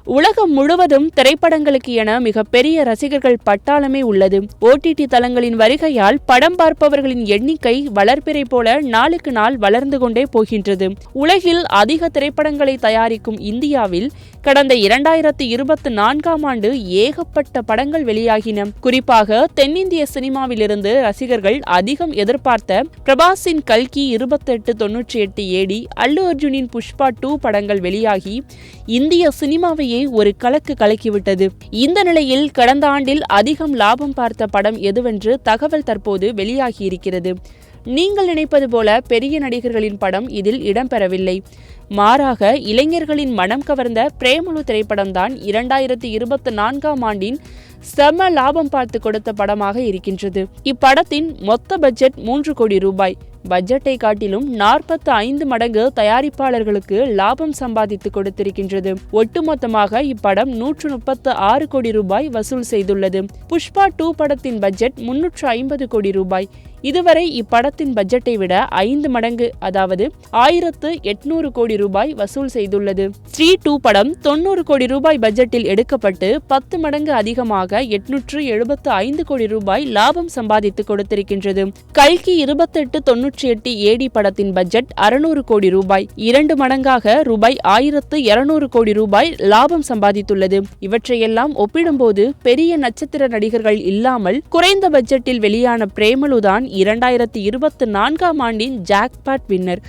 உலகம் முழுவதும் திரைப்படங்களுக்கு என மிகப்பெரிய ரசிகர்கள் பட்டாளமே உள்ளது. OTT தளங்களின் வருகையால் படம் பார்ப்பவர்களின் எண்ணிக்கை வளர்பிறை போல நாளுக்கு நாள் வளர்ந்து கொண்டே போகின்றது. உலகில் அதிக திரைப்படங்களை தயாரிக்கும் இந்தியாவில் கடந்த 2024ஆம் ஆண்டு ஏகப்பட்ட படங்கள் வெளியாகின. குறிப்பாக தென்னிந்திய சினிமாவிலிருந்து ரசிகர்கள் அதிகம் எதிர்பார்த்த பிரபாஸின் கல்கி 2898 AD, அல்லு அர்ஜுனின் புஷ்பா 2 படங்கள் வெளியாகி இந்திய சினிமாவையே ஒரு கலக்கு கலக்கிவிட்டது. இந்த நிலையில் கடந்த ஆண்டில் அதிகம் லாபம் பார்த்த படம் எதுவென்று தகவல் தற்போது வெளியாகியிருக்கிறது. நீங்கள் நினைப்பது போல பெரிய நடிகர்களின் படம் இதில் இடம்பெறவில்லை. மாறாக இளைஞர்களின் மனம் கவர்ந்த பிரேமலு திரைப்படம்தான் 2024ஆம் ஆண்டின் செம லாபம் பார்த்து கொடுத்த படமாக இருக்கின்றது. இப்படத்தின் மொத்த பட்ஜெட் 3 கோடி ரூபாய். பட்ஜெட்டை காட்டிலும் 45 மடங்கு தயாரிப்பாளர்களுக்கு லாபம் சம்பாதித்து கொடுத்திருக்கின்றது. ஒட்டுமொத்தமாக இப்படம் 136 கோடி ரூபாய் வசூல் செய்துள்ளது. புஷ்பா 2 படத்தின் பட்ஜெட் 350 கோடி ரூபாய். இதுவரை இப்படத்தின் பட்ஜெட்டை விட 5 மடங்கு, அதாவது 1800 கோடி ரூபாய் வசூல் செய்துள்ளது. ஸ்ரீ 2 படம் 90 கோடி ரூபாய் பட்ஜெட்டில் எடுக்கப்பட்டு 10 மடங்கு அதிகமாக 875 கோடி ரூபாய் லாபம் சம்பாதித்து கொடுத்திருக்கின்றது. கல்கி 2898 AD படத்தின் பட்ஜெட் 600 கோடி ரூபாய். 2 மடங்காக ரூபாய் 1200 கோடி ரூபாய் லாபம் சம்பாதித்துள்ளது. இவற்றையெல்லாம் ஒப்பிடும்போது பெரிய நட்சத்திர நடிகர்கள் இல்லாமல் குறைந்த பட்ஜெட்டில் வெளியான பிரேமலுதான் 2024ஆம் ஆண்டின் ஜாக்பாட் வின்னர்.